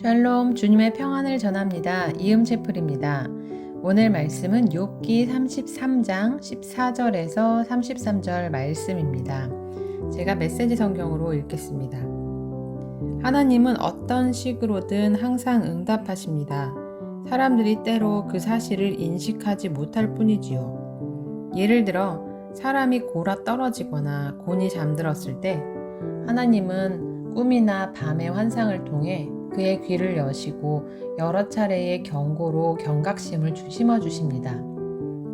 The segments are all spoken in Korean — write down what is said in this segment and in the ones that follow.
샬롬, 주님의 평안을 전합니다. 이음채플입니다. 오늘 말씀은 욥기 33장 14절에서 33절 말씀입니다. 제가 메시지 성경으로 읽겠습니다. 하나님은 어떤 식으로든 항상 응답하십니다. 사람들이 때로 그 사실을 인식하지 못할 뿐이지요. 예를 들어 사람이 골아 떨어지거나 곤히 잠들었을 때 하나님은 꿈이나 밤의 환상을 통해 그의 귀를 여시고 여러 차례의 경고로 경각심을 심어 주십니다.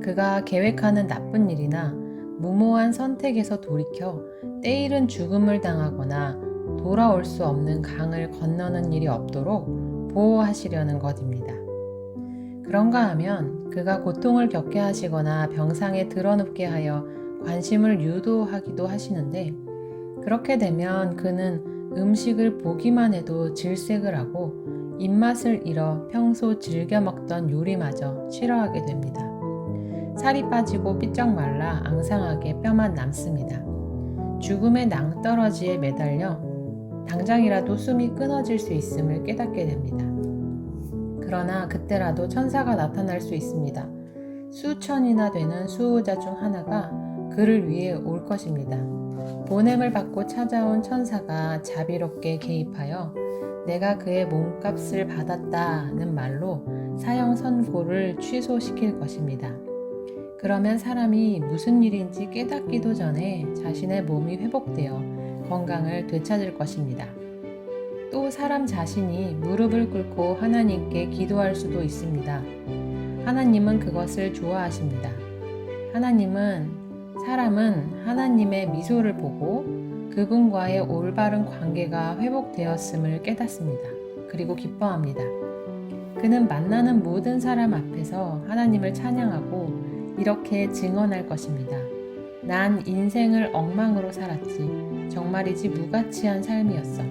그가 계획하는 나쁜 일이나 무모한 선택에서 돌이켜 때이른 죽음을 당하거나 돌아올 수 없는 강을 건너는 일이 없도록 보호하시려는 것입니다. 그런가 하면 그가 고통을 겪게 하시거나 병상에 드러눕게 하여 관심을 유도하기도 하시는데, 그렇게 되면 그는 음식을 보기만 해도 질색을 하고 입맛을 잃어 평소 즐겨 먹던 요리마저 싫어하게 됩니다. 살이 빠지고 삐쩍 말라 앙상하게 뼈만 남습니다. 죽음의 낭떠러지에 매달려 당장이라도 숨이 끊어질 수 있음을 깨닫게 됩니다. 그러나 그때라도 천사가 나타날 수 있습니다. 수천이나 되는 수호자 중 하나가 그를 위해 올 것입니다. 보냄을 받고 찾아온 천사가 자비롭게 개입하여 내가 그의 몸값을 받았다는 말로 사형 선고를 취소시킬 것입니다. 그러면 사람이 무슨 일인지 깨닫기도 전에 자신의 몸이 회복되어 건강을 되찾을 것입니다. 또 사람 자신이 무릎을 꿇고 하나님께 기도할 수도 있습니다. 하나님은 그것을 좋아하십니다. 사람은 하나님의 미소를 보고 그분과의 올바른 관계가 회복되었음을 깨닫습니다. 그리고 기뻐합니다. 그는 만나는 모든 사람 앞에서 하나님을 찬양하고 이렇게 증언할 것입니다. 난 인생을 엉망으로 살았지. 정말이지 무가치한 삶이었어.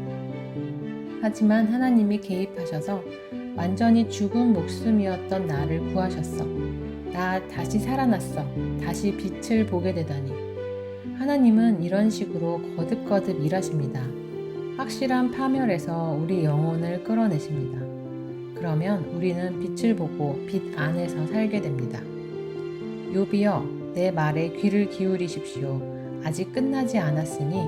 하지만 하나님이 개입하셔서 완전히 죽은 목숨이었던 나를 구하셨어. 나 다시 살아났어. 다시 빛을 보게 되다니. 하나님은 이런 식으로 거듭거듭 일하십니다. 확실한 파멸에서 우리 영혼을 끌어내십니다. 그러면 우리는 빛을 보고 빛 안에서 살게 됩니다. 욥이여, 내 말에 귀를 기울이십시오. 아직 끝나지 않았으니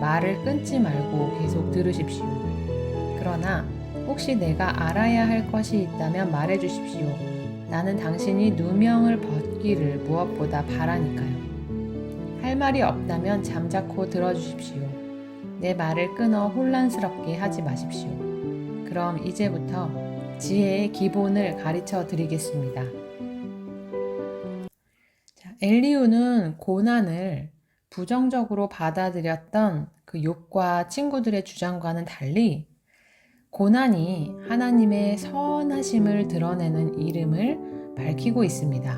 말을 끊지 말고 계속 들으십시오. 그러나 혹시 내가 알아야 할 것이 있다면 말해 주십시오. 나는 당신이 누명을 벗기를 무엇보다 바라니까요. 할 말이 없다면 잠자코 들어주십시오. 내 말을 끊어 혼란스럽게 하지 마십시오. 그럼 이제부터 지혜의 기본을 가르쳐 드리겠습니다. 엘리후는 고난을 부정적으로 받아들였던 그 욥과 친구들의 주장과는 달리 고난이 하나님의 선하심을 드러내는 이름을 밝히고 있습니다.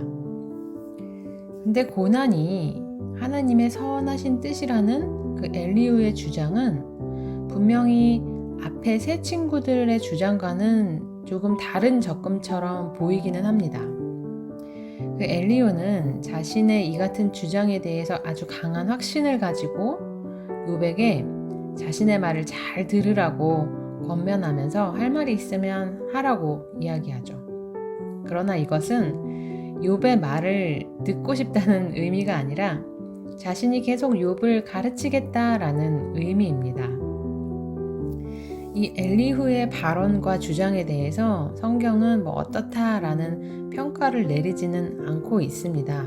근데 고난이 하나님의 선하신 뜻이라는 그 엘리후의 주장은 분명히 앞에 세 친구들의 주장과는 조금 다른 접근처럼 보이기는 합니다. 그 엘리후는 자신의 이 같은 주장에 대해서 아주 강한 확신을 가지고 욥에게 자신의 말을 잘 들으라고 권면하면서 할 말이 있으면 하라고 이야기하죠. 그러나 이것은 욥의 말을 듣고 싶다는 의미가 아니라 자신이 계속 욥을 가르치겠다라는 의미입니다. 이 엘리후의 발언과 주장에 대해서 성경은 어떻다라는 평가를 내리지는 않고 있습니다.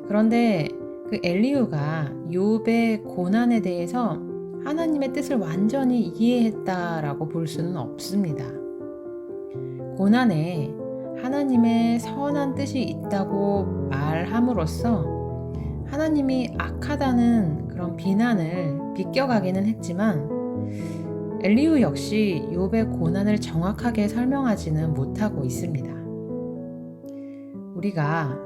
그런데 그 엘리후가 욥의 고난에 대해서 하나님의 뜻을 완전히 이해했다라고 볼 수는 없습니다. 고난에 하나님의 선한 뜻이 있다고 말함으로써 하나님이 악하다는 그런 비난을 비껴가기는 했지만 엘리후 역시 욥의 고난을 정확하게 설명하지는 못하고 있습니다. 우리가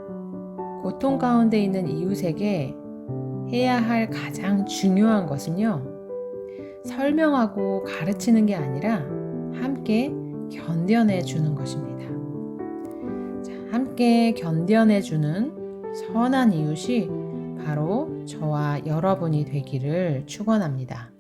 고통 가운데 있는 이웃에게 해야 할 가장 중요한 것은요, 설명하고 가르치는 게 아니라 함께 견뎌내 주는 것입니다. 함께 견뎌내 주는 선한 이웃이 바로 저와 여러분이 되기를 축원합니다.